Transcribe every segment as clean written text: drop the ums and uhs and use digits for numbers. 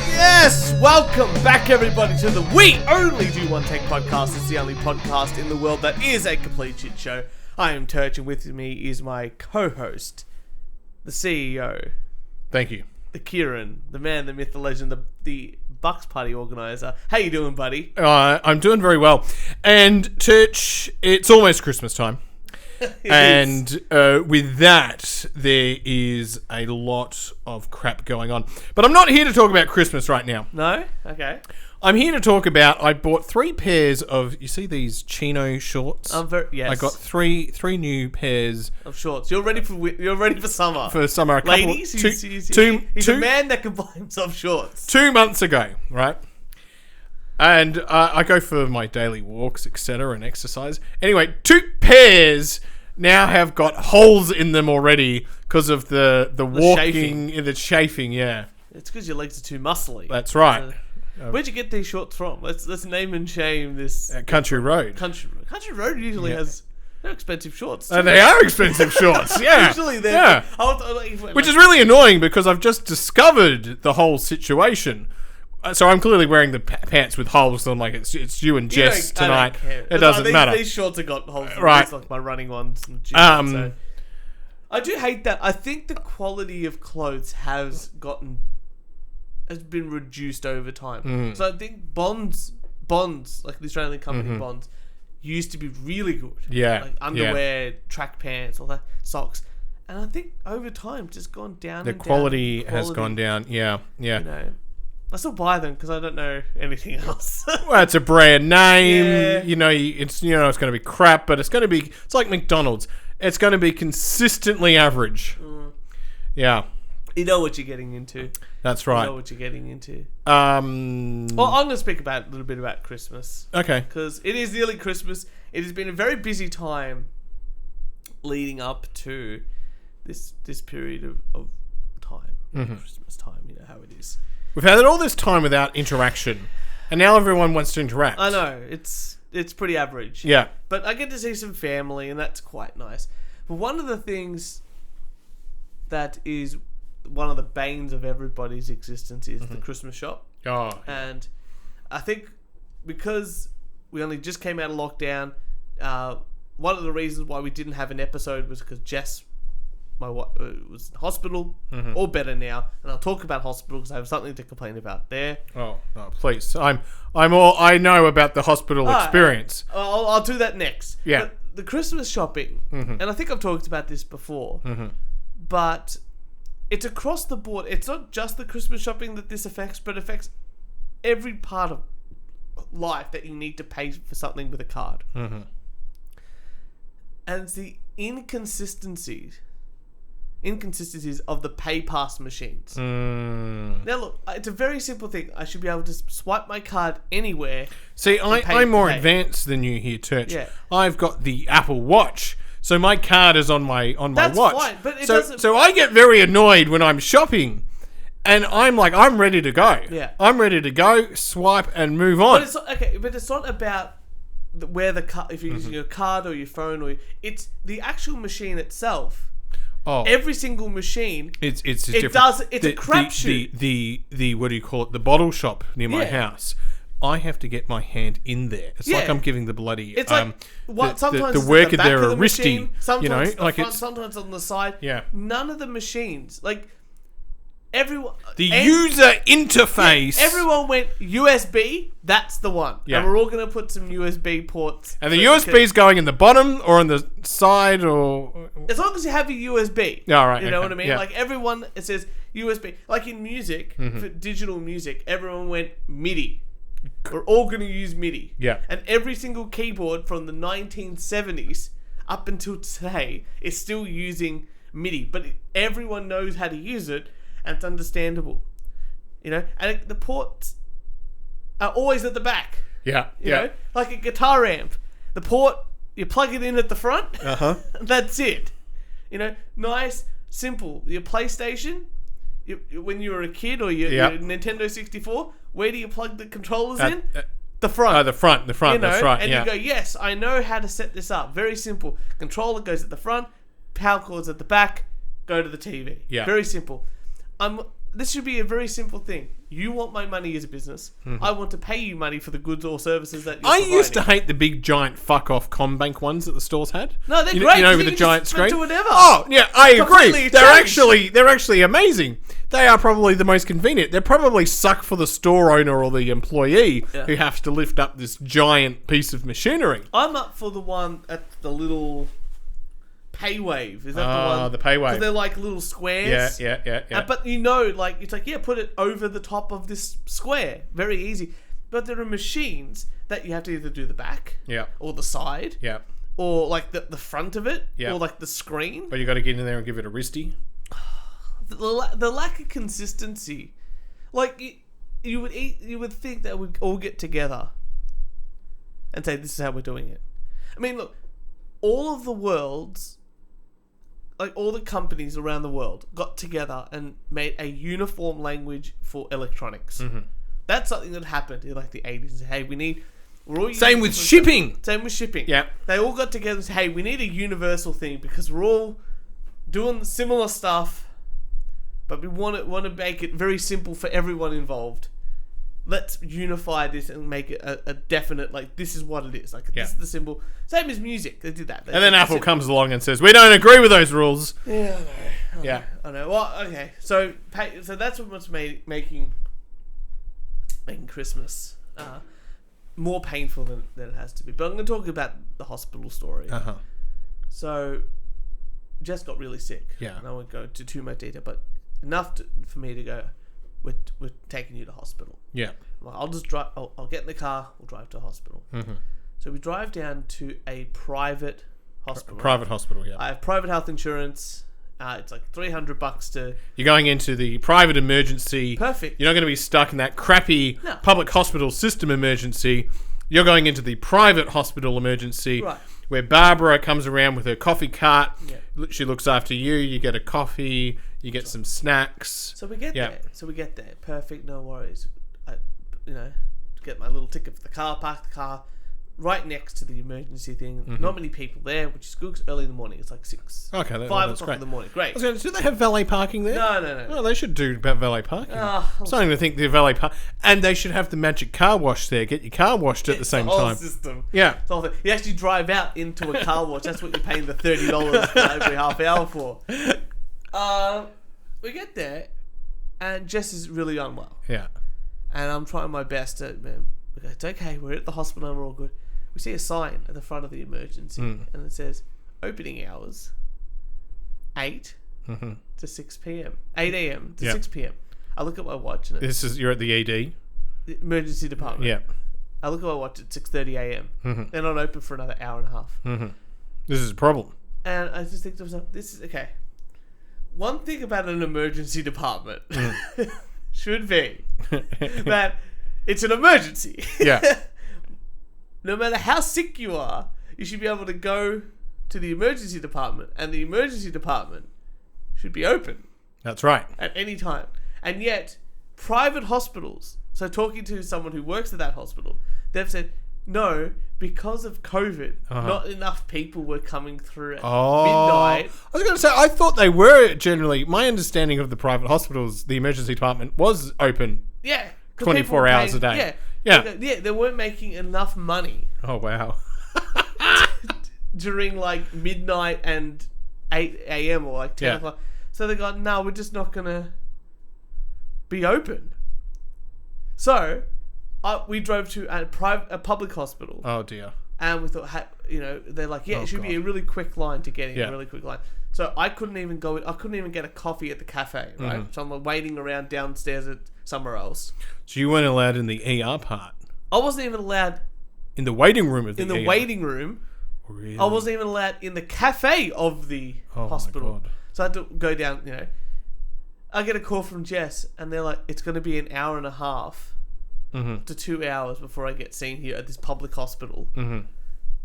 Yes, welcome back everybody to the We Only Do One Take podcast. It's the only podcast in the world that is a complete shit show. I am Turch, and with me is my co-host, the CEO. Thank you. The Kieran, the man, the myth, the legend, the Bucks party organizer. How you doing, buddy? I'm doing very well. And Turch, it's almost Christmas time. And with that, there is a lot of crap going on. But I'm not here to talk about Christmas right now. No? Okay. I'm here to talk about, I bought 3 pairs of, you see these chino shorts? Yes. I got three new pairs of shorts. You're ready for summer. For summer. Ladies, he's a man that can buy himself shorts. 2 months ago, right? And I go for my daily walks, etc., and exercise. Anyway, 2 pairs now have got holes in them already because of the walking, the chafing. Yeah, it's because your legs are too muscly. That's right. Where'd you get these shorts from? Let's name and shame this. Country Road. Country Road usually has expensive shorts. They are expensive shorts. Yeah, usually they're. Which is really annoying because I've just discovered the whole situation. So I'm clearly wearing the pants with holes. So I'm like, it's you and Jess tonight. It doesn't matter. These shorts have got holes. Right. It's like my running ones. And so. I do hate that. I think the quality of clothes has been reduced over time. So I think Bonds, like the Australian company Bonds, used to be really good. Yeah. Like underwear, track pants, all that, socks. And I think over time, just gone down. The quality has gone down. Yeah. You know. I still buy them because I don't know anything else. Well, it's a brand name. Yeah. It's going to be crap, but it's like McDonald's. It's going to be consistently average. Yeah. You know what you're getting into. That's right. You know what you're getting into. Well, I'm going to speak a little bit about Christmas. Okay. Because it is nearly Christmas. It has been a very busy time leading up to this period of time. Christmas time, you know how it is. We've had all this time without interaction, and now everyone wants to interact. I know, it's pretty average. Yeah. But I get to see some family, and that's quite nice. But one of the things that is one of the banes of everybody's existence is the Christmas shop. Oh. And I think because we only just came out of lockdown, one of the reasons why we didn't have an episode was because Jess, my wife, was in hospital, all better now, and I'll talk about hospital because I have something to complain about there. Oh no, please! I know about the hospital experience. I'll do that next. Yeah, but the Christmas shopping, and I think I've talked about this before, but it's across the board. It's not just the Christmas shopping that this affects, but it affects every part of life that you need to pay for something with a card, and it's the inconsistencies of the pay pass machines. Now look, it's a very simple thing. I should be able to swipe my card anywhere. See, I'm more advanced than you here, Turch. Yeah. I've got the Apple Watch, so my card is on my watch. That's fine, but it doesn't. So I get very annoyed when I'm shopping, and I'm like, I'm ready to go. Yeah. I'm ready to go, swipe, and move on. But it's not, okay. But it's not about where the card. If you're using your card or your phone, it's the actual machine itself. Oh, every single machine. It's a crapshoot. The what do you call it? The bottle shop near my house. I have to get my hand in there. It's like I'm giving the bloody. It's like sometimes the worker the there a wristy. Sometimes the like front, sometimes on the side. Yeah. None of the machines everyone. User interface. Yeah, everyone went USB. That's the one. Yeah. And we're all going to put some USB ports. And the USB's going in the bottom or on the side or... As long as you have a USB. Oh, right. You know what I mean? Yeah. Like everyone, it says USB. Like in music, for digital music, everyone went MIDI. We're all going to use MIDI. Yeah. And every single keyboard from the 1970s up until today is still using MIDI. But everyone knows how to use it. And it's understandable, and the ports are always at the back. Yeah, you know, like a guitar amp. The port, you plug it in at the front. That's it. Nice, simple. Your PlayStation, when you were a kid, or your Nintendo 64, where do you plug the controllers in? The front. The front. That's right. And you go, yes, I know how to set this up. Very simple. Controller goes at the front, power cords at the back, go to the TV. Yeah. Very simple. This should be a very simple thing. You want my money as a business. Mm-hmm. I want to pay you money for the goods or services that you're I providing. used to hate the big giant fuck off Combank ones that the stores had. No, they're great. You know, You with the can giant just flip screen. to whatever. Oh, yeah, I Completely agree. changed. They're actually amazing. They are probably the most convenient. They're probably suck for the store owner or the employee who has to lift up this giant piece of machinery. I'm up for the one at the little PayWave. Is that the one? The PayWave. Because they're like little squares. Yeah. But it's like, put it over the top of this square. Very easy. But there are machines that you have to either do the back. Yeah. Or the side. Yeah. Or like the front of it. Yeah. Or like the screen. But you got to get in there and give it a wristy. The lack of consistency. Like, you would think that we'd all get together and say, this is how we're doing it. I mean, look, all of the world's, like all the companies around the world got together and made a uniform language for electronics. Mm-hmm. That's something that happened in like the 80s. Hey, we're all Same with shipping. Same with shipping. Yeah. They all got together and said, hey, we need a universal thing because we're all doing similar stuff, but we want to make it very simple for everyone involved. Let's unify this and make it a definite, like, this is what it is. Like, this is the symbol. Same as music. They did that. And then Apple comes along and says, we don't agree with those rules. Yeah, I know. Yeah. I know. Well, okay. So that's what's making Christmas more painful than it has to be. But I'm going to talk about the hospital story. Uh-huh. So, Jess got really sick. Yeah. And I won't go into too much detail, but enough for me to go, we're taking you to hospital. Yeah. Well, I'll just drive. I'll get in the car. We'll drive to hospital. Mm-hmm. So we drive down to a private hospital. Private hospital, yeah. I have private health insurance. It's like $300 to. You're going into the private emergency. Perfect. You're not going to be stuck in that crappy public hospital system emergency. You're going into the private hospital emergency, right, where Barbara comes around with her coffee cart. Yeah. She looks after you. You get a coffee. You get some snacks. So we get there. Perfect. No worries. I get my little ticket for the car. Park the car right next to the emergency thing. Mm-hmm. Not many people there, which is good. It's early in the morning. It's like 6. Okay, 5 that's o'clock great. in the morning. Great. Do they have valet parking there? No. Oh, they should do about valet parking. I'm starting to think they're valet park, and they should have the magic car wash there. Get your car washed at the same time. System. Yeah. The whole thing. You actually drive out into a car wash. That's what you're paying the $30 for every half hour for. We get there, and Jess is really unwell. Yeah. And I'm trying my best to, it's okay, we're at the hospital and we're all good. We see a sign at the front of the emergency, and it says, opening hours, 8 to 6 p.m. 8 a.m. to 6 p.m. I look at my watch, and you're at the ED? The emergency department. Yeah. I look at my watch at 6:30 a.m. They're not open for another hour and a half. Mm-hmm. This is a problem. And I just think to myself, this is, okay. One thing about an emergency department should be that it's an emergency. Yeah. No matter how sick you are, you should be able to go to the emergency department, and the emergency department should be open. That's right. At any time. And yet, private hospitals, so talking to someone who works at that hospital, they've said, no, because of COVID, not enough people were coming through at midnight. I was going to say, I thought they were generally, my understanding of the private hospitals, the emergency department was open 24 hours a day. Yeah, they weren't making enough money. Oh, wow. During like midnight and 8 a.m. or like 10 o'clock. So they got, no, we're just not going to be open. So we drove to a public hospital. Oh, dear. And we thought, they're like, it should be a really quick line to get in, a really quick line. So I couldn't even go. I couldn't even get a coffee at the cafe, right? So I'm waiting around downstairs at somewhere else. So you weren't allowed in the ER part? I wasn't even allowed in the waiting room of the ER? In the waiting room. Really? I wasn't even allowed in the cafe of the hospital. My God. So I had to go down, I get a call from Jess, and they're like, it's going to be an hour and a half to 2 hours before I get seen here at this public hospital.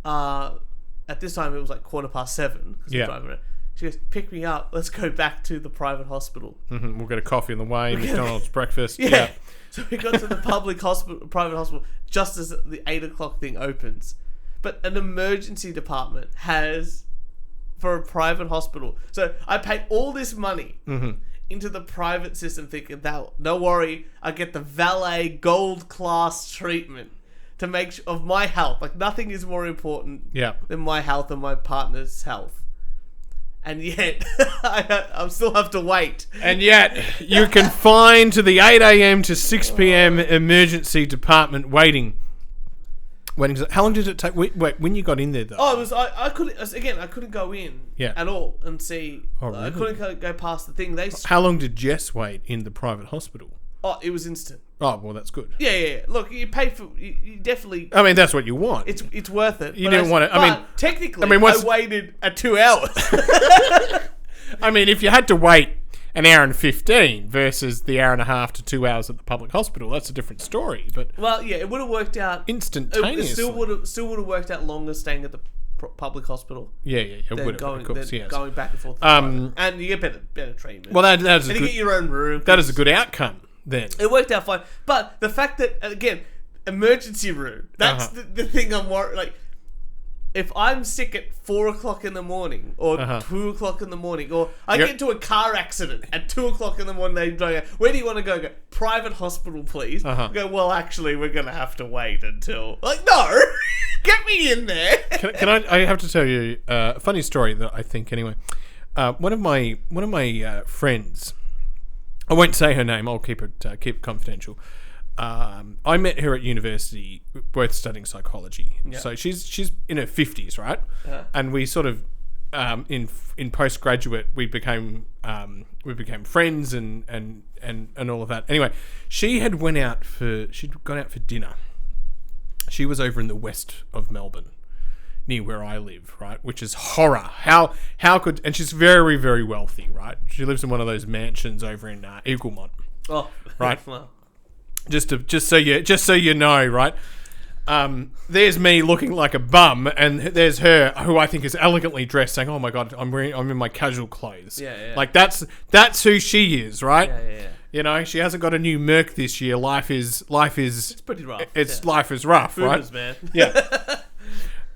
At this time, it was like 7:15. We're driving around. She goes, pick me up. Let's go back to the private hospital. We'll get a coffee on the way, McDonald's breakfast. Yeah. So we got to the private hospital, just as the 8 o'clock thing opens. But an emergency department has, for a private hospital. So I paid all this money into the private system thinking that, don't worry, I get the valet gold class treatment to make sure of my health. Like, nothing is more important than my health and my partner's health. And yet, I still have to wait. And yet, you're confined to the 8 a.m. to 6 p.m. emergency department waiting. How long did it take? Wait, when you got in there, though? Oh, it was I couldn't go in at all and see. Oh, really? I couldn't go past the thing. How long did Jess wait in the private hospital? Oh, it was instant. Oh, well, that's good. Yeah. Look, you pay for. You definitely. I mean, that's what you want. It's worth it. You didn't want it. Technically, I waited 2 hours. I mean, if you had to wait an hour and 15 versus the hour and a half to 2 hours at the public hospital, that's a different story. But it would have worked out instantaneously. It still would have worked out longer staying at the public hospital. Yeah, it would have. Of course, yes. Going back and forth. And you get better treatment. Well, that's and you get your own room. That is a good outcome. Then it worked out fine, but the fact that, again, emergency room, that's the thing I'm worried. Like, if I'm sick at 4 o'clock in the morning or 2 o'clock in the morning, or I get into a car accident at 2 o'clock in the morning, they go, where do you want to go? I go, private hospital, please. I go, well, actually, we're going to have to wait until, like, no, get me in there. Can I have to tell you a funny story that I think, anyway. One of my friends, I won't say her name. I'll keep it confidential. I met her at university, both studying psychology. Yeah. So she's in her 50s, right? And we sort of in postgraduate we became friends and all of that. Anyway, she'd gone out for dinner. She was over in the west of Melbourne, near where I live, right? Which is horror. How could... And she's very, very wealthy, right? She lives in one of those mansions over in Eaglemont. Oh, right. Well. Just so you know, right? There's me looking like a bum, and there's her, who I think is elegantly dressed, saying, "Oh my god, I'm in my casual clothes." Yeah. Like that's who she is, right? Yeah. You know, she hasn't got a new Merc this year. Life is. It's pretty rough. Life is rough, Boomers, right? Man. Yeah.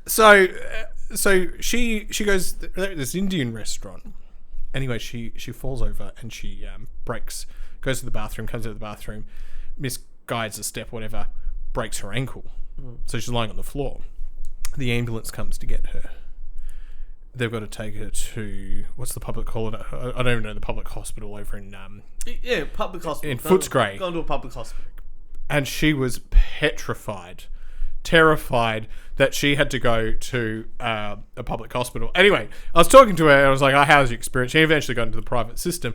So she goes, there's this Indian restaurant. Anyway, she falls over and she breaks, goes to the bathroom, comes out of the bathroom, misguides a step, whatever, breaks her ankle. So she's lying on the floor. The ambulance comes to get her. They've got to take her to, what's the public holiday? I don't even know the public hospital over in public hospital in Footscray. Gone to a public hospital. And she was petrified, terrified that she had to go to a public hospital. Anyway, I was talking to her and I was like, "Oh, how's your experience?" She eventually got into the private system,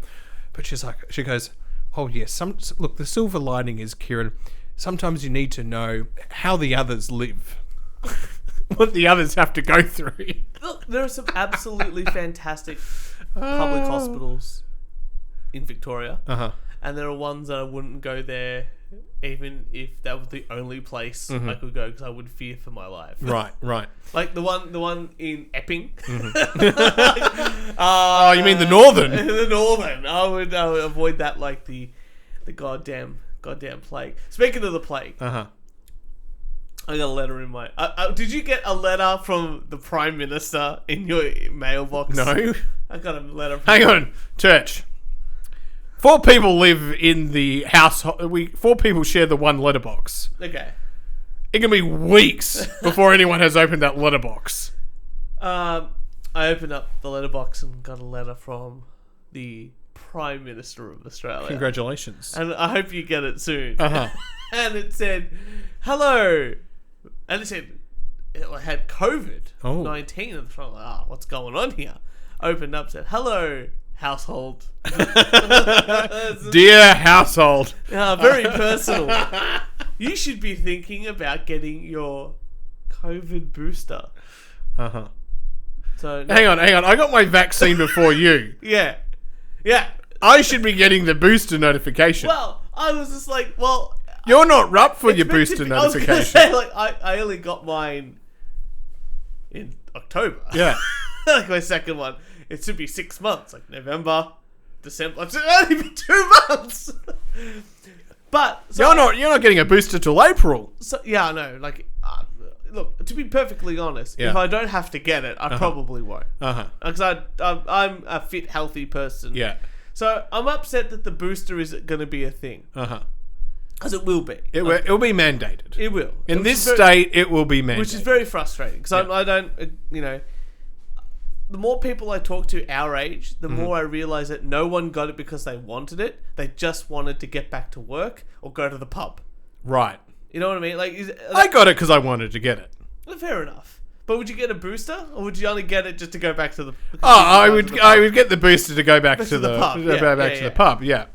but she goes, "Oh yes, look, the silver lining is, Kieran, sometimes you need to know how the others live." What the others have to go through. Look, there are some absolutely fantastic public hospitals in Victoria, and there are ones that I wouldn't go there even if that was the only place I could go, because I would fear for my life. Right. Like the one in Epping. Oh, you mean the Northern? The Northern. I would avoid that like the goddamn plague. Speaking of the plague. I got a letter in my... did you get a letter from the Prime Minister in your mailbox? No. I got a letter from... Hang on, Church. 4 people live in the house. 4 people share the one letterbox. Okay. It can be weeks before anyone has opened that letterbox. I opened up the letterbox and got a letter from the Prime Minister of Australia. Congratulations. And I hope you get it soon. And it said, "Hello." And it said, I had COVID-19. And I'm like, what's going on here? Opened up, said, "Hello, household." Dear household. Very personal. You should be thinking about getting your COVID booster. So hang on. I got my vaccine before you. Yeah. I should be getting the booster notification. Well, I was just like, you're not up for your booster notification. I was gonna say, like, I only got mine in October. Yeah. Like my second one. It should be 6 months, like November, December. It's only been 2 months. But so You're not getting a booster till April. So, yeah, I know. Like, look, to be perfectly honest, if I don't have to get it, I probably won't. Because I'm a fit, healthy person. Yeah. So I'm upset that the booster isn't going to be a thing. Because it will be. It will be mandated. It will. In this state, it will be mandated. Which is very frustrating. Because I don't, the more people I talk to our age, the more I realise that no one got it because they wanted it. They just wanted to get back to work or go to the pub. Right. You know what I mean? Like, I got it because I wanted to get it. Fair enough. But would you get a booster, or would you only get it just to go back to the? I would get the booster to go back to the pub. The pub. Yeah.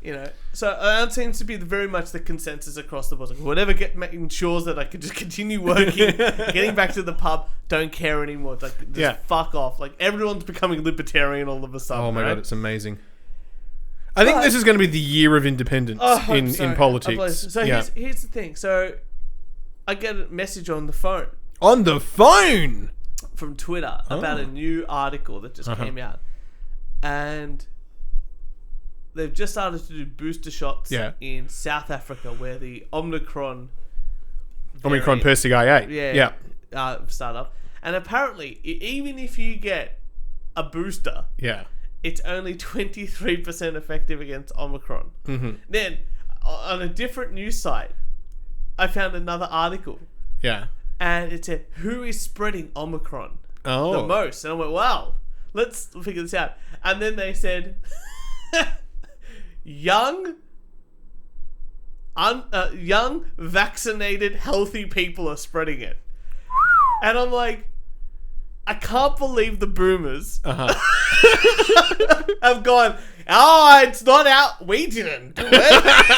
So that seems to be very much the consensus across the board. Like, whatever ensures that I can just continue working, getting back to the pub, don't care anymore. Like, just fuck off. Like, everyone's becoming libertarian all of a sudden. Oh my god, it's amazing. I think this is going to be the year of independence in politics. So here's the thing. So I get a message on the phone. On the phone? From Twitter about a new article that just came out. And they've just started to do booster shots in South Africa where the Omicron Persic IA. Startup. And apparently, even if you get a booster, it's only 23% effective against Omicron. Then, on a different news site, I found another article. And it said, who is spreading Omicron the most? And I went, wow, let's figure this out. And then they said, young, vaccinated, healthy people are spreading it. And I'm like, I can't believe the boomers have gone, it's not out. We didn't do it.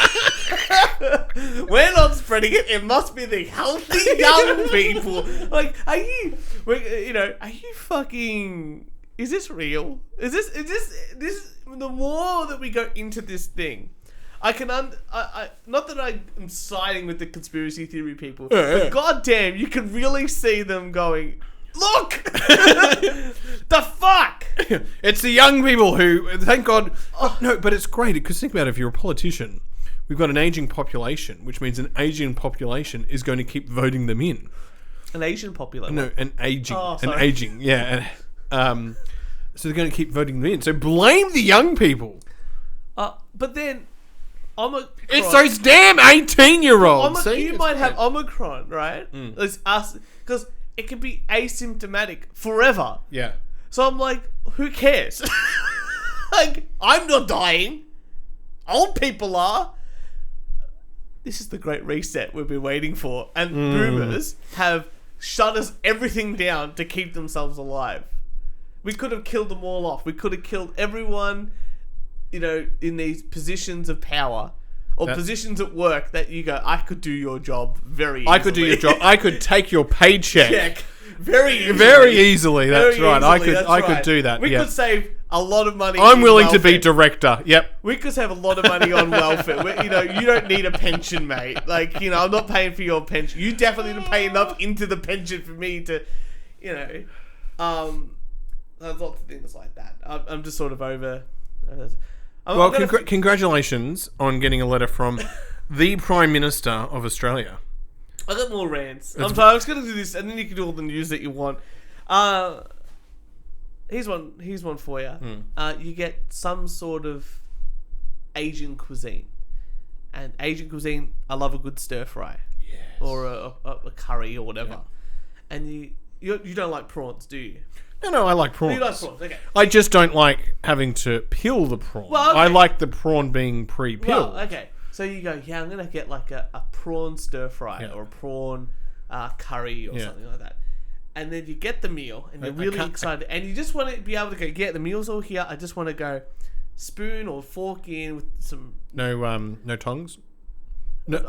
We're not spreading it. It must be the healthy young people. Like, are you fucking... Is this real? Is this the more that we go into this thing, I can not that I am siding with the conspiracy theory people, but goddamn, you can really see them going, look! The fuck! It's the young people who, thank God... no, but it's great, because think about it, if you're a politician, we've got an aging population, which means an aging population is going to keep voting them in. An Asian population? No, an aging. Yeah. So they're going to keep voting them in. So blame the young people. But then... Omicron, it's those damn 18-year-olds. You might have Omicron, right? It's us, because it can be asymptomatic forever. Yeah. So I'm like, who cares? Like, I'm not dying. Old people are. This is the great reset we've been waiting for. And boomers have shut us everything down to keep themselves alive. We could have killed them all off. We could have killed everyone, in these positions of power or positions at work that you go, I could do your job very easily. I could do your job. I could take your paycheck. Very easily. Very easily. That's right. I could do that. We could save a lot of money. I'm willing to be director. Yep. We could save a lot of money on welfare. You don't need a pension, mate. Like, I'm not paying for your pension. You definitely need to pay enough into the pension for me to, there's lots of things like that. I'm just sort of over. Well, congratulations on getting a letter from the Prime Minister of Australia. I got more rants. I'm sorry, I was going to do this, and then you can do all the news that you want. Here's one for you. You get some sort of Asian cuisine. And Asian cuisine, I love a good stir fry. Yes. Or a curry or whatever. Yeah. And you don't like prawns, do you? No, I like prawns. You like prawns, okay. I just don't like having to peel the prawn. Well, okay. I like the prawn being pre-peeled. Well, okay. So you go, I'm going to get like a prawn stir fry or a prawn curry or something like that. And then you get the meal and you're really excited. And you just want to be able to go, the meal's all here. I just want to go spoon or fork in with some... No tongs? No,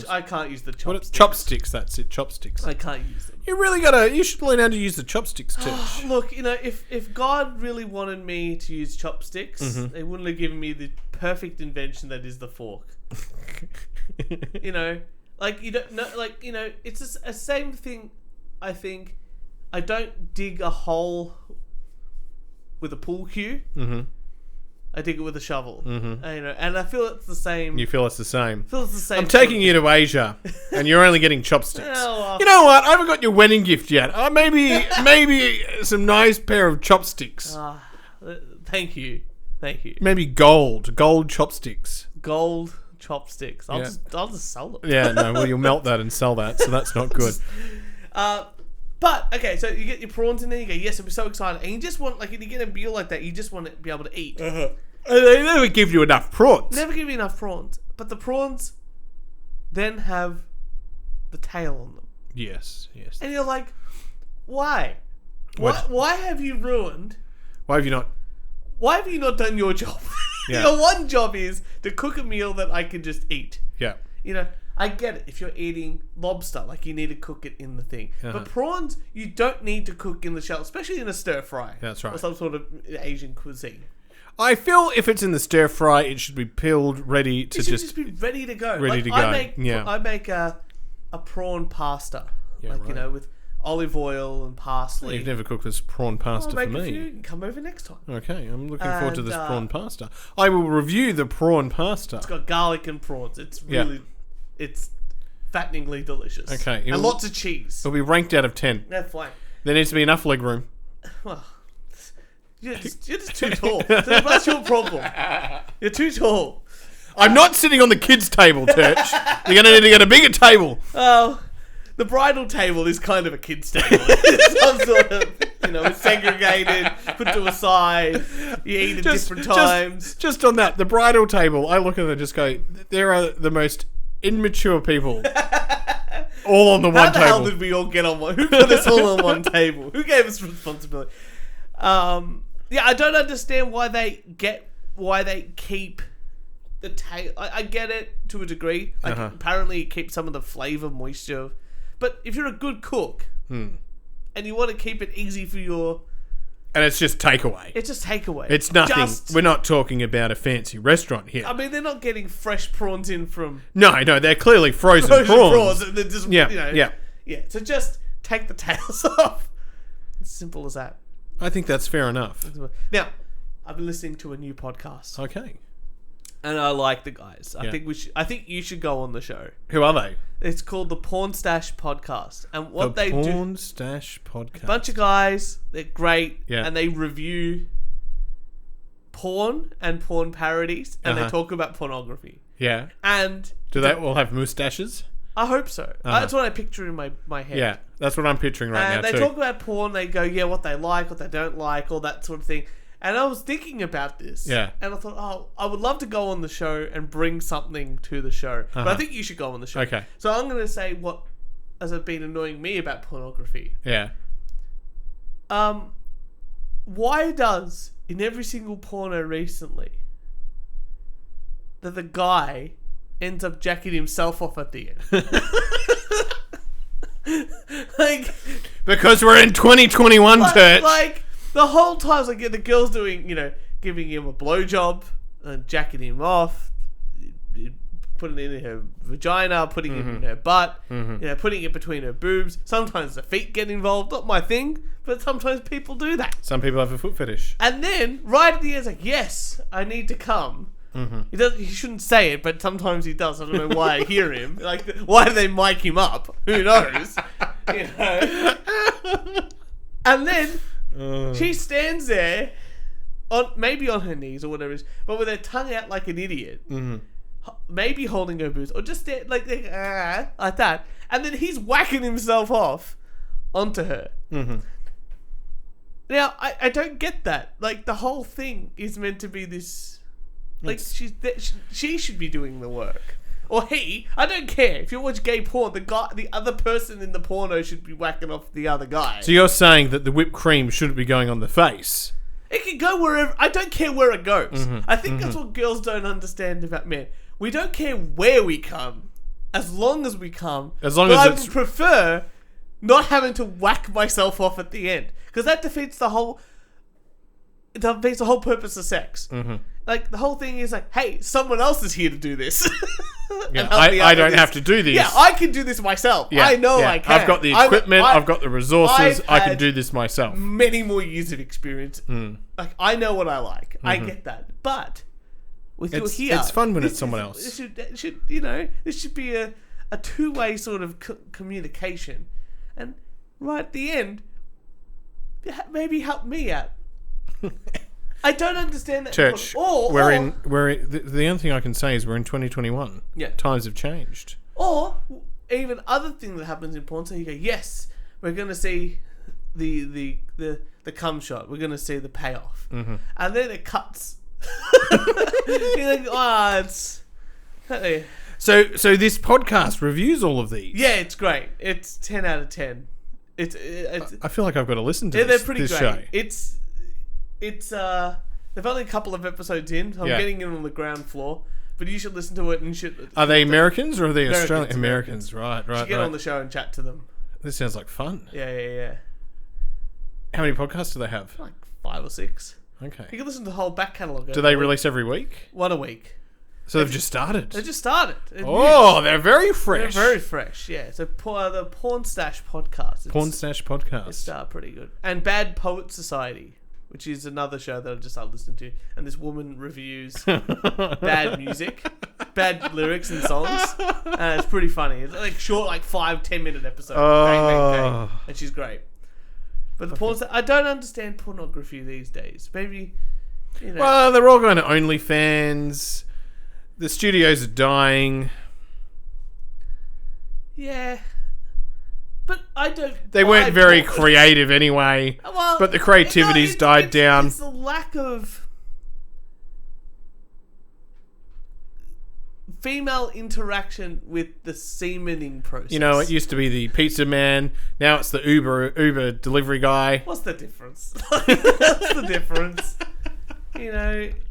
I can't use the chopsticks. Chopsticks, that's it. Chopsticks. I can't use them. You should learn how to use the chopsticks too. Look, if God really wanted me to use chopsticks, they wouldn't have given me the perfect invention that is the fork. It's just a same thing. I think I don't dig a hole with a pool cue. I dig it with a shovel. And I feel it's the same. You feel it's the same. I'm sort taking of you to Asia, and you're only getting chopsticks. Oh, well. You know what? I haven't got your wedding gift yet. Maybe some nice pair of chopsticks. Thank you. Maybe gold chopsticks. Gold chopsticks. I'll just sell them. Yeah, no. Well, you'll melt that and sell that, so that's not good. But okay, so you get your prawns in there. You go, yes, I'm so excited, and you just want you get a meal like that. You just want to be able to eat. And they never give you enough prawns. Never give you enough prawns, but the prawns then have the tail on them. Yes. And you're like, why? Why have you ruined? Why have you not? Why have you not done your job? Yeah. Your one job is to cook a meal that I can just eat. Yeah. I get it. If you're eating lobster, you need to cook it in the thing. But prawns, you don't need to cook in the shell, especially in a stir fry. That's right. Or some sort of Asian cuisine. I feel if it's in the stir fry, it should be peeled, ready to It should just be ready to go. Ready to go. I make a prawn pasta. Yeah, with olive oil and parsley. You've never cooked this prawn pasta for me. You can come over next time. Okay, I'm looking forward to this prawn pasta. I will review the prawn pasta. It's got garlic and prawns. It's really, it's fatteningly delicious. Okay. And lots of cheese. It'll be ranked out of 10. That's fine. There needs to be enough leg room. Well, you're just too tall. That's your problem. You're too tall. I'm not sitting on the kids' table, Turch. You're going to need to get a bigger table. Oh, the bridal table is kind of a kid's table. It's some sort of, it's segregated, put to a side. You eat at different times. Just on that, the bridal table, I look at it and just go, there are the most immature people all on the one table. How the hell did we all get on one? Who put us all on one table? Who gave us responsibility? I don't understand why they keep the tail. I get it to a degree. Apparently it keeps some of the flavor, moisture. But if you're a good cook and you want to keep it easy for your... And it's just takeaway. It's just takeaway. It's nothing. We're not talking about a fancy restaurant here. I mean, they're not getting fresh prawns in from... No, they're clearly frozen prawns. And they're just, Yeah. So just take the tails off. It's simple as that. I think that's fair enough. Now, I've been listening to a new podcast. Okay. And I like the guys. Yeah. I think you should go on the show. Who are they? It's called the Porn Stash Podcast. And what they do... Porn Stash Podcast. A bunch of guys. They're great. Yeah. And they review porn and porn parodies. And they talk about pornography. Yeah. And... Do they all have moustaches? I hope so. That's what I picture in my head. Yeah. That's what I'm picturing right now, and they talk about porn. They go, what they like, what they don't like, all that sort of thing. And I was thinking about this. Yeah. And I thought, I would love to go on the show and bring something to the show. But I think you should go on the show. Okay. So I'm going to say what has been annoying me about pornography. Yeah. Why does, in every single porno recently, that the guy ends up jacking himself off at the end? Because we're in 2021, Turch. The whole time, the girl's doing, giving him a blowjob, and jacking him off, putting it in her vagina, putting it in her butt, putting it between her boobs. Sometimes the feet get involved. Not my thing, but sometimes people do that. Some people have a foot fetish. And then, right at the end, it's yes, I need to come. He shouldn't say it, but sometimes he does. I don't know why I hear him. Why do they mic him up? Who knows? And then... she stands there, maybe on her knees or whatever it is, but with her tongue out like an idiot, maybe holding her boobs, or just like that, and then he's whacking himself off onto her. Now, I don't get that. The whole thing is meant to be this, she should be doing the work. Or he, I don't care. If you watch gay porn, the other person in the porno should be whacking off the other guy. So you're saying that the whipped cream shouldn't be going on the face? It can go wherever. I don't care where it goes. I think that's what girls don't understand about men. We don't care where we come, as long as we come. As long but as I would prefer not having to whack myself off at the end, because that defeats the whole. defeats the whole purpose of sex. Mm-hmm. Like, the whole thing is like, hey, someone else is here to do this. Yeah, I don't have to do this. Yeah, I can do this myself. Yeah, I know yeah. I can. I've got the equipment. I've got the resources. I can do this myself. Many more years of experience. Like, I know what I like. I get that. But with your here, it's fun when it's someone else. This should be a two-way sort of communication. And right at the end, maybe help me out. I don't understand that. Church, the only thing I can say is we're in 2021. Yeah. Times have changed. Or even other thing that happens in porn, so you go, yes, we're going to see the cum shot. We're going to see the payoff. Mm-hmm. And then it cuts. You're like, it's... So this podcast reviews all of these. Yeah, it's great. It's 10 out of 10. It's I feel like I've got to listen to they're this, pretty this great. show. It's they've only a couple of episodes in, so I'm getting in on the ground floor. But you should listen to it and should. Are they Americans or are they Australian? Americans, right. You should get on the show and chat to them. This sounds like fun. Yeah. How many podcasts do they have? Like 5 or 6. Okay. You can listen to the whole back catalogue. Do they release every week? One a week. So they've just started. They just started. They're very fresh. They're very fresh, yeah. So the Porn Stash podcast. Porn Stash podcast. It's pretty good. And Bad Poet Society, which is another show that I just started listening to. And this woman reviews bad music, bad lyrics and songs. And it's pretty funny. It's like short, like 5-10 minute episodes. Bang. And she's great. But the porn I don't understand pornography these days. Maybe, Well, they're all going to OnlyFans. The studios are dying. Yeah. But I don't... They weren't very creative anyway. Well, but the creativity's died down. It's the lack of female interaction with the semening process. It used to be the pizza man. Now it's the Uber delivery guy. What's the difference? What's the difference?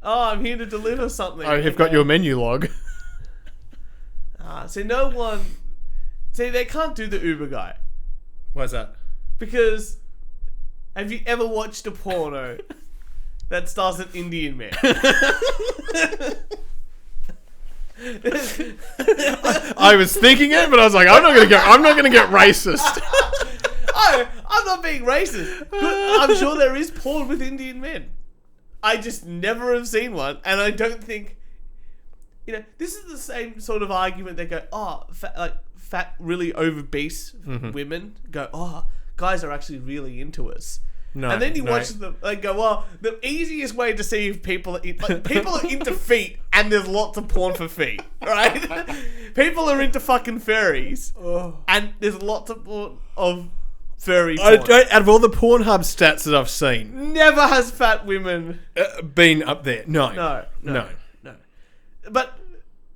I'm here to deliver something. I have got your menu log. See, they can't do the Uber guy. Why's that? Because have you ever watched a porno that stars an Indian man? I was thinking it, but I was like, I'm not going to get racist. I'm not being racist. I'm sure there is porn with Indian men. I just never have seen one, and I don't think... this is the same sort of argument they go, fat, really obese women go, guys are actually really into us. No, and then you watch them, they go, the easiest way to see if people are people are into feet, and there's lots of porn for feet, right? People are into fucking furries, and there's lots of porn of furry porn. Out of all the Pornhub stats that I've seen, never has fat women been up there. No. But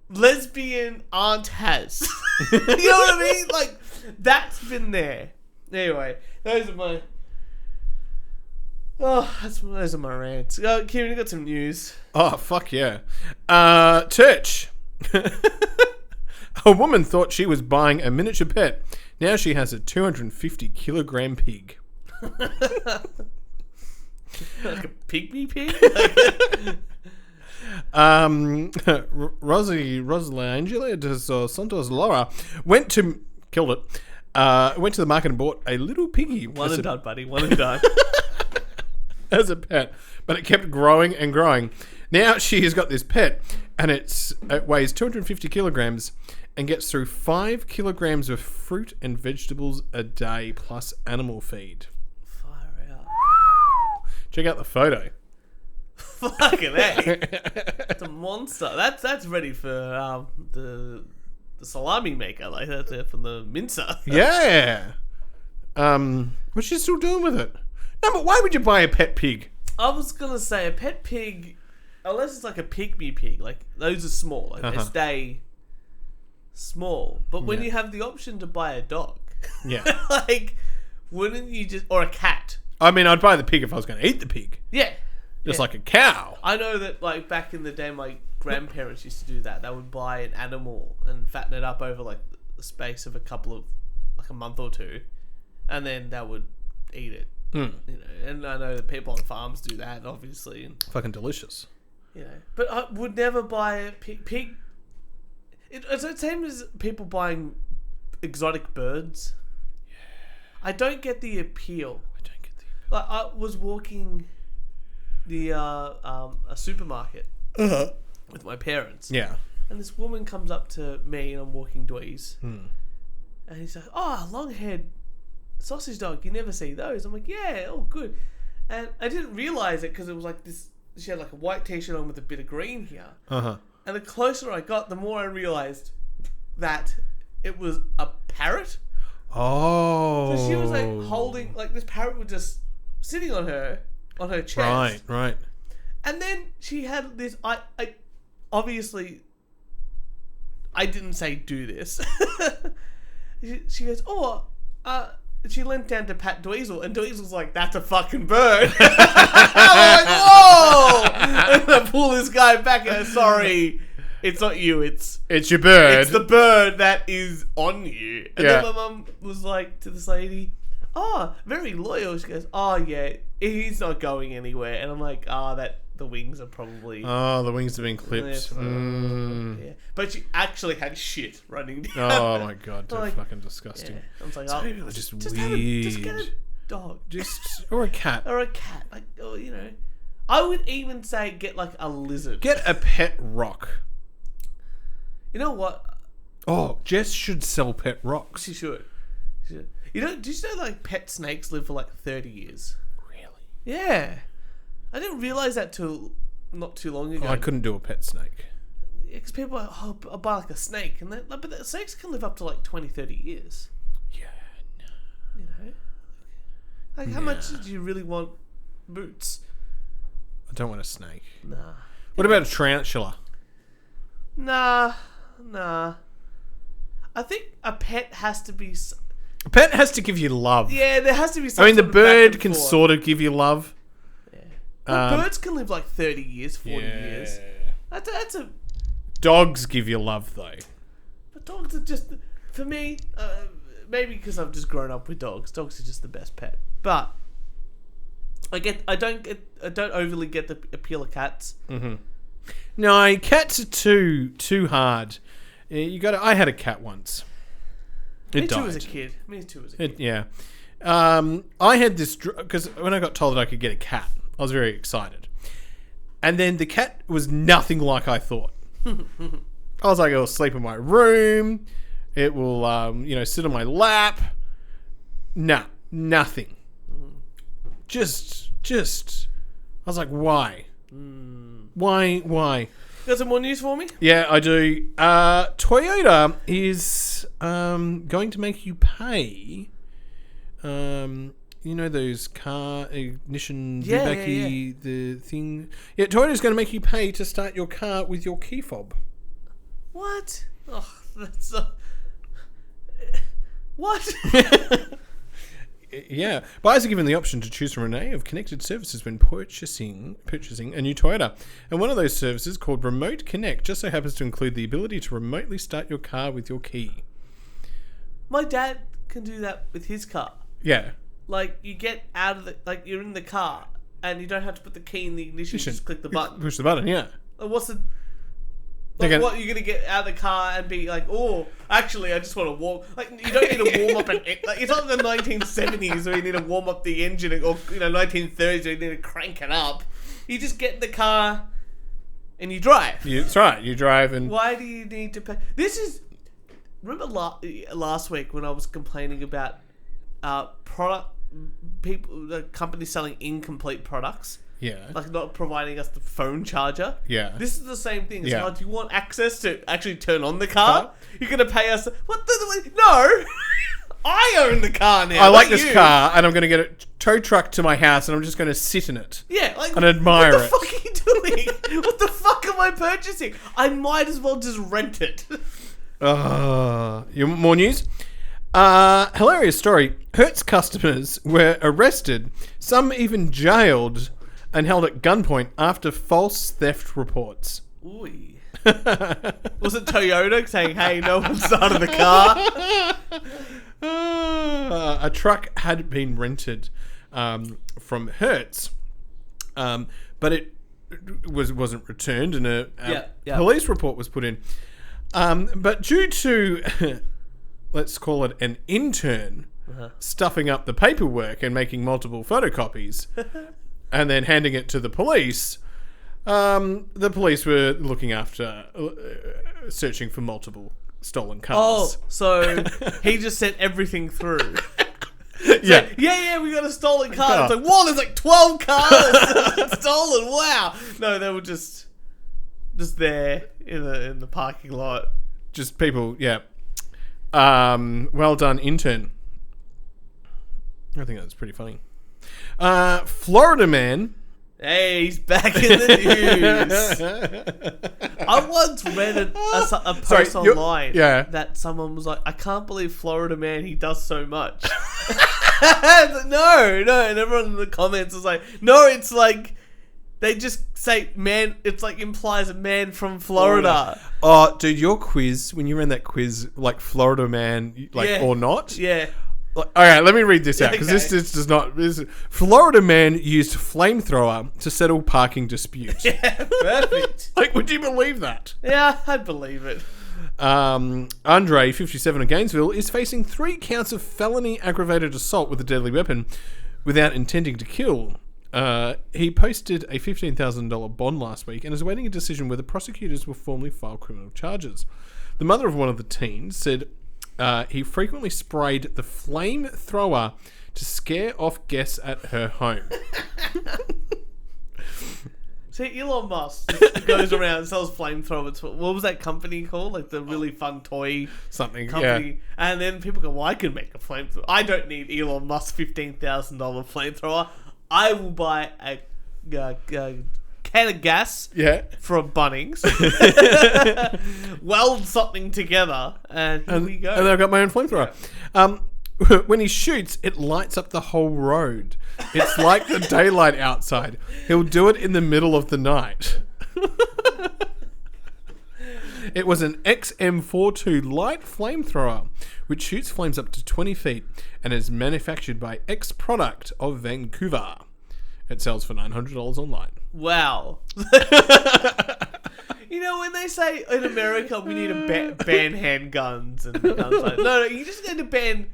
lesbian aunt has. You know what I mean? Like, that's been there. Anyway, those are my... those are my rants. Kieran, you got some news. Oh, fuck yeah. Church. A woman thought she was buying a miniature pet. Now she has a 250-kilogram pig. Like a pygmy pig? Rosangela de Santos Laura went to the market and bought a little piggy. One and done, buddy. One and done. As a pet, but it kept growing and growing. Now she has got this pet, and it weighs 250 kilograms and gets through 5 kilograms of fruit and vegetables a day plus animal feed. Far out. Check out the photo. Fucking A. It's a monster. That's ready for the salami maker, like that's from the mincer. Yeah. What's she still doing with it? No, but why would you buy a pet pig? I was gonna say a pet pig, unless it's like a pygmy pig, like those are small, like they stay small. But when you have the option to buy a dog, like, wouldn't you just, or a cat? I mean, I'd buy the pig if I was going to eat the pig. Yeah. Just like a cow. I know that, like, back in the day, my grandparents used to do that. They would buy an animal and fatten it up over, like, the space of a month or two, and then they would eat it. You know, and I know that people on farms do that, obviously. And, Fucking delicious. you know, but I would never buy a pig. It's the same as people buying exotic birds. Yeah. I don't get the appeal. Like, I was walking a supermarket with my parents. Yeah. And this woman comes up to me and I'm walking dweez. And he's like, "Oh, long-haired sausage dog, you never see those." I'm like, "Yeah, oh, good." And I didn't realise it because it was like this, she had like a white t-shirt on with a bit of green here. And the closer I got, the more I realised that it was a parrot. Oh. So she was like holding, like this parrot was just sitting on her chest. Right. And then she had this, I obviously, I didn't say do this. She goes, she leant down to pat Dweezil, and Dweezil's like, "That's a fucking bird." I'm like, "Whoa!" And I pull this guy back and sorry, it's not you, it's your bird. It's the bird that is on you. And Yeah. then my mum was like to this lady, "Oh, very loyal." She goes, "Oh yeah, he's not going anywhere." And I'm like, the wings are probably... Oh, the wings have been clipped. Yeah. But she actually had shit running down. Oh my god, that's Like, fucking disgusting. Yeah. I was like, Some people are just weird. Just get a dog. Or a cat. Or a cat. Like, or, you know. I would even say get like a lizard. Get a pet rock. You know what? Oh, Jess should sell pet rocks. She should. You know, do you know like pet snakes live for like 30 years? Really? Yeah. I didn't realise that till not too long ago. Oh, I couldn't do a pet snake. Because people are like, "Oh, I'll buy like a snake." And but the snakes can live up to like 20, 30 years. Yeah, no. You know? Like, how much do you really want boots? I don't want a snake. Nah. What about a tarantula? Nah. I think a pet has to be... A pet has to give you love. Yeah, there has to be some I mean, the sort of back bird and can forth. sort of give you love. Well, birds can live like 30 years, 40 years. That's a... Dogs give you love, though. But dogs are just... For me, maybe because I've just grown up with dogs. Dogs are just the best pet. But I don't overly get the appeal of cats. Mm-hmm. No, cats are too hard. I had a cat once. Me too as a kid. Yeah. I had this... Because when I got told that I could get a cat, I was very excited. And then the cat was nothing like I thought. I was like, it'll sleep in my room. It will, sit on my lap. Nah, nothing. Just... I was like, why? Why? Got some more news for me? Yeah, I do. Toyota is going to make you pay... those car ignition doobacky, the thing. Yeah, Toyota's going to make you pay to start your car with your key fob. What? Oh, that's what? Yeah, buyers are given the option to choose from an array of connected services when purchasing a new Toyota. And one of those services, called Remote Connect, just so happens to include the ability to remotely start your car with your key. My dad can do that with his car. Yeah. Like, you get out of you're in the car, and you don't have to put the key in the ignition, you just click the button. Push the button, yeah. What's the... what, you're going to get out of the car and be like, "Oh, actually, I just want to warm..." Like, you don't need to warm up an... Like, it's not the 1970s where you need to warm up the engine, or, 1930s where you need to crank it up. You just get in the car and you drive. That's right, you drive and... Why do you need to pay... This is... Remember last week when I was complaining about companies selling incomplete products? Yeah. Like not providing us the phone charger? Yeah. This is the same thing. It's Yeah. do you want access to actually turn on the car? You're going to pay us... What the... No! I own the car now. I like not this you. car, and I'm going to get it tow trucked to my house, and I'm just going to sit in it. Yeah, like... And admire it. it. What the fuck are you doing? What the fuck am I purchasing? I might as well just rent it. More news? Hilarious story. Hertz customers were arrested, some even jailed, and held at gunpoint after false theft reports. Ooh. Was it Toyota saying, "Hey, no one started the car"? A truck had been rented from Hertz, but it wasn't returned, and a police report was put in. But due to, let's call it an intern, stuffing up the paperwork and making multiple photocopies, and then handing it to the police, the police were looking after, searching for multiple stolen cars. Oh, so he just sent everything through. Yeah. We got a stolen car. It's like, whoa, there's like 12 cars stolen. Wow. No, they were just there in the parking lot. Just people, yeah. Well done, intern. I think that's pretty funny. Florida man. Hey, he's back in the news. I once read a post online that someone was like, I can't believe Florida man, he does so much. No, and everyone in the comments was like, no, it's like, they just say man, it's like implies a man from Florida. Oh, dude, your quiz, when you ran that quiz, like Florida man, like or not? Yeah. All right, let me read this out, because this does not... Florida man used flamethrower to settle parking dispute. Yeah, perfect. Like, would you believe that? Yeah, I'd believe it. Andre, 57 of Gainesville, is facing 3 counts of felony aggravated assault with a deadly weapon without intending to kill. He posted a $15,000 bond last week and is awaiting a decision whether prosecutors will formally file criminal charges. The mother of one of the teens said... he frequently sprayed the flamethrower to scare off guests at her home. See, Elon Musk just goes around and sells flamethrowers. What was that company called? Like the really fun toy something company. Yeah. And then people go, well, I can make a flamethrower. I don't need Elon Musk's $15,000 flamethrower. I will buy a can of gas from Bunnings, weld something together, and here we go. And I've got my own flamethrower. When he shoots, it lights up the whole road. It's like the daylight outside. He'll do it in the middle of the night. It was an XM42 light flamethrower, which shoots flames up to 20 feet and is manufactured by X Product of Vancouver. It sells for $900 online. Wow. You know, when they say in America we need to ban handguns and guns like no, you just need to ban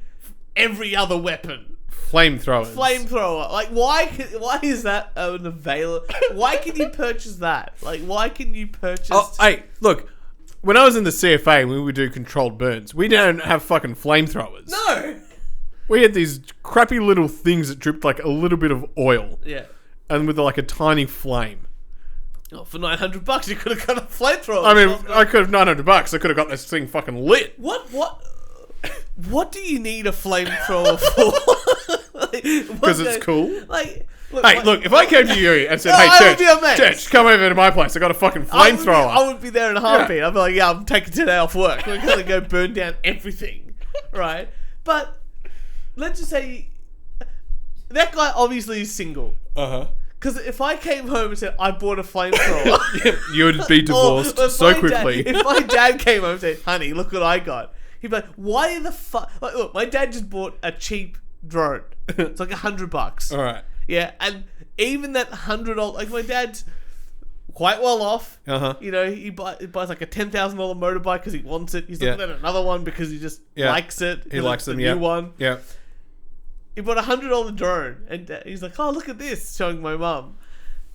every other weapon. Flamethrowers. Like, why is that an available? Why can you purchase that? Like, why can you purchase... Oh, hey, look. When I was in the CFA and we would do controlled burns, we don't have fucking flamethrowers. No. We had these crappy little things that dripped like a little bit of oil. Yeah. And with like a tiny flame. Oh, for $900 you could have got a flamethrower. I mean, I could have $900. I could have got this thing fucking lit. What do you need a flamethrower for? Because it's cool. Like, look, if I came to you and said, "Hey, Church, come over to my place. I got a fucking flamethrower." I would be there in a heartbeat. Yeah. I'd be like, "Yeah, I'm taking today off work. We're gonna go burn down everything, right?" But let's just say that guy obviously is single. Because if I came home and said, I bought a flamethrower... you would be divorced so quickly. If my dad came home and said, honey, look what I got. He'd be like, why the fuck... Like, look, my dad just bought a cheap drone. It's like $100. Alright. Yeah, and even that $100... Like, my dad's quite well off. You know, he buys like a $10,000 motorbike because he wants it. He's looking at another one because he just likes it. He likes them, new one. Yeah. He bought a $100 drone, and he's like, "Oh, look at this!" Showing my mum,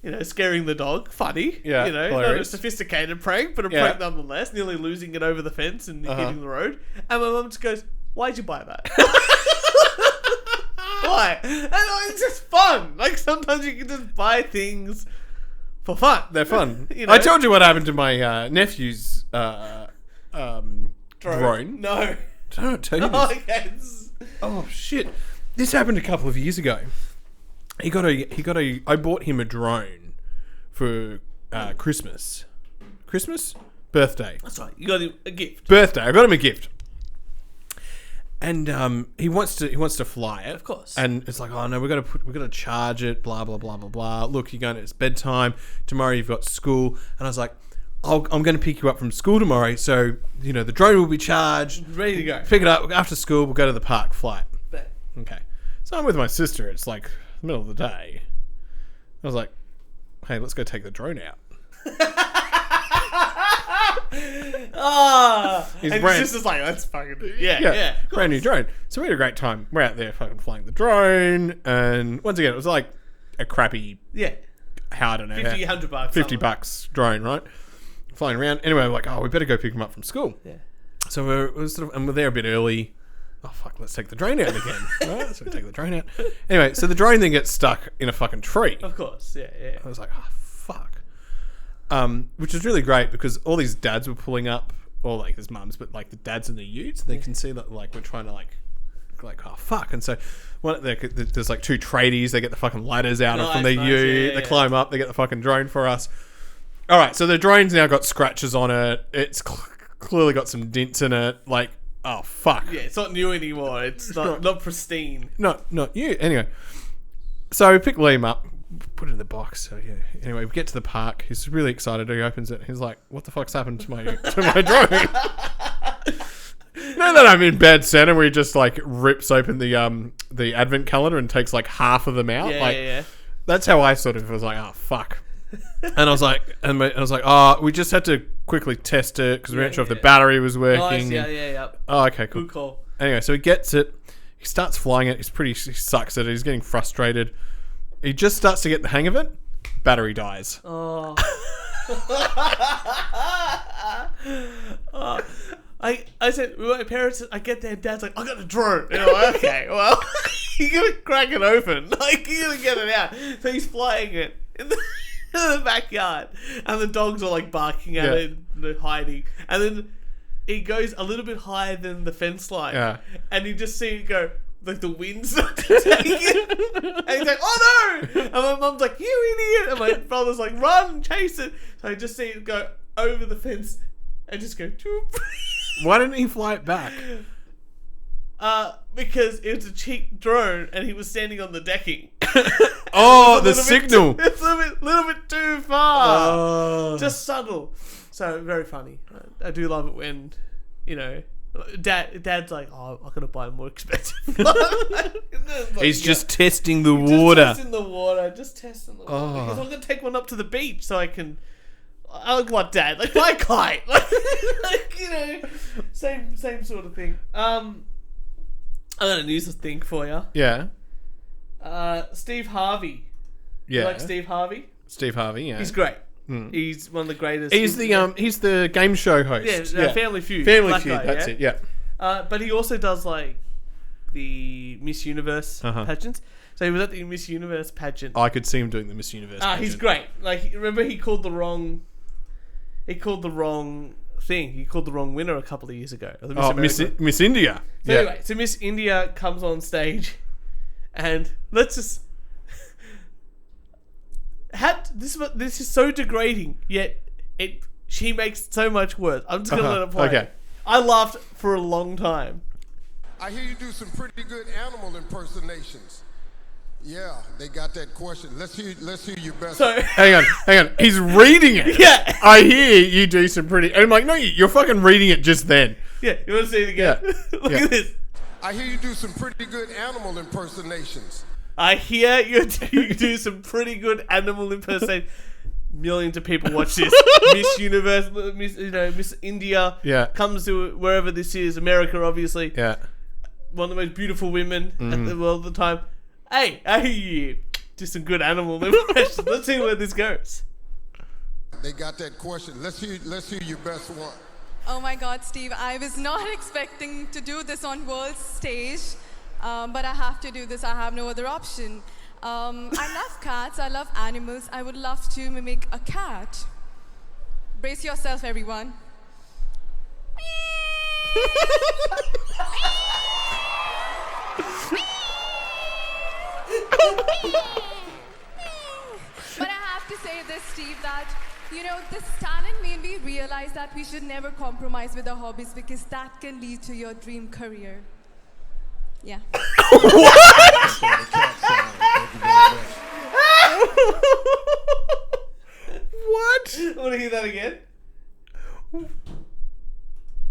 you know, scaring the dog. Funny, you know, hilarious. Not a sophisticated prank, but a prank nonetheless. Nearly losing it over the fence and hitting the road. And my mum just goes, "Why'd you buy that?" Why? And it's just fun. Like sometimes you can just buy things for fun. They're fun. You know? I told you what happened to my nephew's drone. No. Don't tell you this. Okay. Oh shit. This happened a couple of years ago. I bought him a drone for Christmas. Birthday. That's right. You got him a gift. Birthday. I got him a gift. And he wants to fly it. Of course. And it's like, oh no, we've got to charge it, blah blah blah blah blah. Look, you're going, it's bedtime. Tomorrow you've got school. And I was like, I'm going to pick you up from school tomorrow, so you know the drone will be charged. Ready to go. Pick it up after school, we'll go to the park, fly it. Okay. So I'm with my sister. It's like middle of the day. I was like, hey, let's go take the drone out. His sister's like, that's fucking brand new drone. So we had a great time. We're out there fucking flying the drone, and once again, it was like a crappy, how I don't know, $50 $50 drone, right? Flying around. Anyway, we're like, we better go pick him up from school. Yeah. So we're there a bit early. Oh fuck, let's take the drone out again. Right? So we take the drone out. Anyway, so the drone then gets stuck in a fucking tree. Of course, yeah. I was like, fuck. Which is really great because all these dads were pulling up, or like there's mums, but like the dads and the utes, they can see that like we're trying to like oh fuck. And so there's like two tradies, they get the fucking ladders out from their ute, they climb up, they get the fucking drone for us. All right, so the drone's now got scratches on it. It's clearly got some dents in it. Like, oh fuck. Yeah, it's not new anymore. It's not pristine. Not you. Anyway, so we pick Liam up, put it in the box. So yeah. Anyway, we get to the park. He's really excited. He opens it. He's like, "What the fuck's happened to my drone?" Now that I'm in bad center, where he just like rips open the advent calendar and takes like half of them out. Yeah. That's how I sort of was like, "Oh fuck." And I was like, we just had to quickly test it because we weren't sure if the battery was working. Nice, yeah. Oh, okay, cool. Good call. Anyway, so he gets it. He starts flying it. He sucks at it. He's getting frustrated. He just starts to get the hang of it. Battery dies. Oh. I said, my parents, I get there, Dad's like, I got a drone. And I'm like, okay, well, you're going to crack it open. Like, you're going to get it out. So he's flying it in the backyard. And the dogs are like barking at it, and they're hiding. And then it goes a little bit higher than the fence line. Yeah. And you just see it go, like the wind's not taking it. And he's like, oh no! And my mum's like, you idiot! And my brother's like, run, chase it. So I just see it go over the fence and just go, choop. Why didn't he fly it back? Because it was a cheap drone and he was standing on the decking. Oh, the signal. It's a little bit too far. Oh. Just subtle. So very funny. I do love it when, Dad's like, oh, I'm gonna buy a more expensive one. He's just testing the water. Just testing the water. Because I'm gonna take one up to the beach so I can. What, Dad? Like, buy a kite. Same sort of thing. I got a news thing for you. Yeah. Steve Harvey. Yeah. You like Steve Harvey? Steve Harvey, yeah. He's great. He's one of the greatest. He's the game show host. Yeah, Family Feud. Family Feud, that's it, yeah. But he also does like the Miss Universe pageants. So he was at the Miss Universe pageant. I could see him doing the Miss Universe pageant. He's great. Like, remember he called the wrong thing. He called the wrong winner a couple of years ago. Miss India. So anyway, so Miss India comes on stage, and let's just. This is so degrading, yet she makes so much worse. I'm just gonna let it play. Okay. I laughed for a long time. I hear you do some pretty good animal impersonations. Yeah, they got that question. Let's hear your best. So, hang on. He's reading it. Yeah. I hear you do some pretty. And I'm like, no, you're fucking reading it just then. Yeah, you want to see it again? Yeah. Look at this. I hear you do some pretty good animal impersonations. I hear you do some pretty good animal impersonations. Millions of people watch this. Miss Universe, Miss India. Yeah. Comes to wherever this is, America, obviously. Yeah. One of the most beautiful women at the world at the time. Hey, you do some good animal impressions. Let's see where this goes. They got that question. Let's hear your best one. Oh my God, Steve! I was not expecting to do this on world stage, but I have to do this. I have no other option. I love cats. I love animals. I would love to mimic a cat. Brace yourself, everyone. But I have to say this, Steve, that, this talent made me realize that we should never compromise with our hobbies because that can lead to your dream career. Yeah. What? What? I want to hear that again.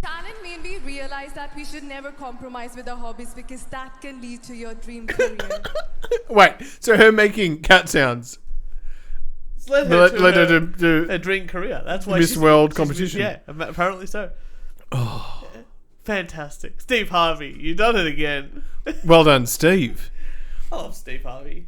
Talent made mean, we realize that we should never compromise with our hobbies because that can lead to your dream career. Wait, so her making cat sounds Led her to a dream career. That's why Miss World competition. Yeah, apparently so. Oh, fantastic, Steve Harvey! You done it again. Well done, Steve. I love Steve Harvey.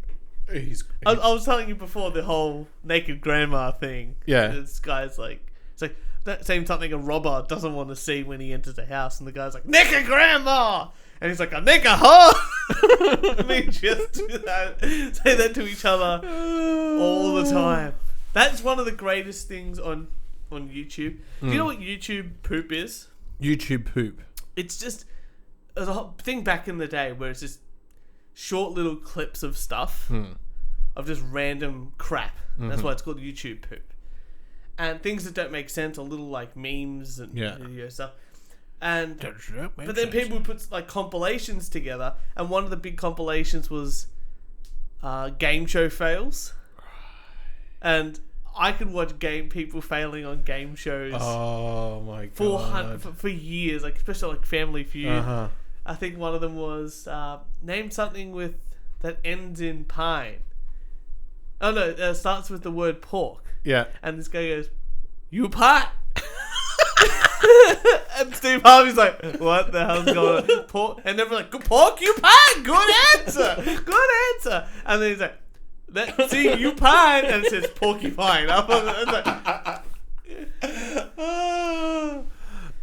He's I was telling you before the whole naked grandma thing. Yeah. This guy's like, it's like that same something a robber doesn't want to see when he enters a house, and the guy's like, naked grandma, and he's like, a naked hoe. I mean, just do that, say that to each other all the time. That's one of the greatest things on YouTube. Do you know what YouTube poop is? YouTube poop. It's just a whole thing back in the day where it's just short little clips of stuff of just random crap. That's why it's called YouTube poop. And things that don't make sense, or little like memes and video stuff. And but then people would put like compilations together, and one of the big compilations was game show fails. And I could watch people failing on game shows. Oh my god! For years, like especially like Family Feud. I think one of them was name something with that ends in pine. Oh no, it starts with the word pork. Yeah. And this guy goes, "You pot." And Steve Harvey's like, "What the hell's going on?" Pork, and they're like, "Good pork, you pot. Good answer. Good answer." And then he's like, "Let's see, you pine," and it says porcupine. I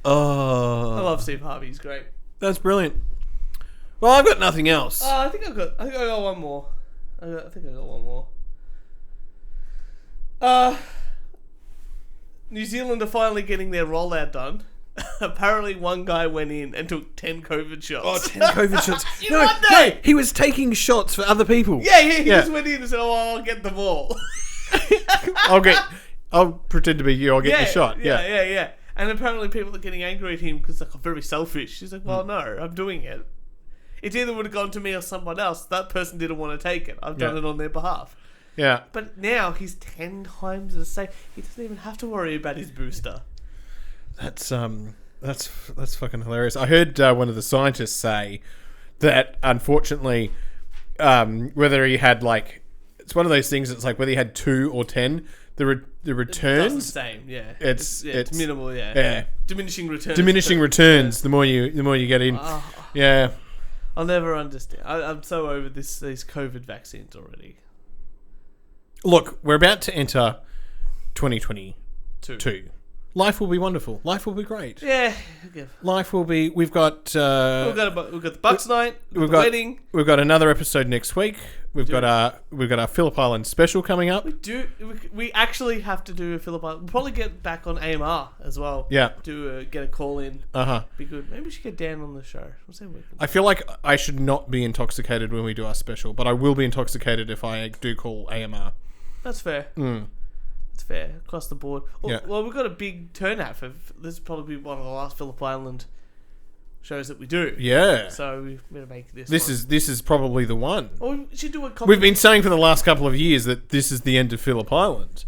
love Steve Harvey. He's great. That's brilliant. Well, I've got nothing else. I think I got one more. I think I got one more. New Zealand are finally getting their rollout done. Apparently, one guy went in and took 10 COVID shots. Oh, 10 COVID shots. No, he was taking shots for other people. Yeah, he just went in and said, "Oh, I'll get them all." I'll pretend to be you. I'll get the shot. Yeah. And apparently, people are getting angry at him because like, I'm very selfish. He's like, "Well, no, I'm doing it. It either would have gone to me or someone else. That person didn't want to take it. I've done it on their behalf." Yeah. But now he's 10 times the same. He doesn't even have to worry about his booster. That's fucking hilarious. I heard one of the scientists say that unfortunately, whether he had like, it's one of those things. It's like whether he had 2 or 10, the returns It's the same. Yeah. It's minimal. Yeah. Yeah. Diminishing returns. Diminishing returns. The more you get in. Yeah. I'll never understand. I'm so over these COVID vaccines already. Look, we're about to enter 2022. Life will be wonderful. Life will be great. Yeah. Life will be. We've got the Bucks night. We've got the wedding. We've got another episode next week. We've got our Phillip Island special coming up. We actually have to do a Phillip Island. We'll probably get back on AMR as well. Yeah. Get a call in. Be good. Maybe we should get Dan on the show. I feel like I should not be intoxicated when we do our special, but I will be intoxicated if I do call AMR. That's fair. It's fair across the board. Well, we've got a big turnout for this. Is probably one of the last Phillip Island shows that we do. Yeah. So we're gonna make this. This is probably the one. Or we should do a. We've been saying for the last couple of years that this is the end of Phillip Island.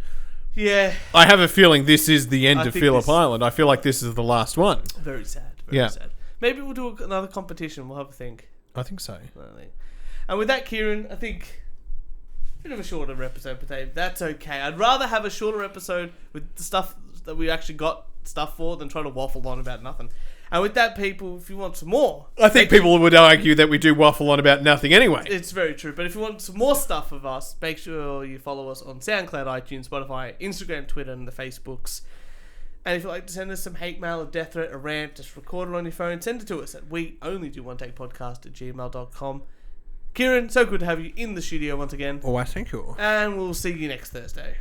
Yeah. I have a feeling this is the end of Phillip Island. I feel like this is the last one. Very sad. Very sad. Maybe we'll do another competition. We'll have a think. I think so. And with that, Kieran, I think. Bit of a shorter episode, but that's okay. I'd rather have a shorter episode with the stuff that we actually got stuff for than try to waffle on about nothing. And with that, people, if you want some more... I think people would argue that we do waffle on about nothing anyway. It's very true. But if you want some more stuff of us, make sure you follow us on SoundCloud, iTunes, Spotify, Instagram, Twitter, and the Facebooks. And if you'd like to send us some hate mail, a death threat, a rant, just record it on your phone, send it to us at weonlydoonetakePodcast@gmail.com. Kieran, so good to have you in the studio once again. Oh, I thank you. And we'll see you next Thursday.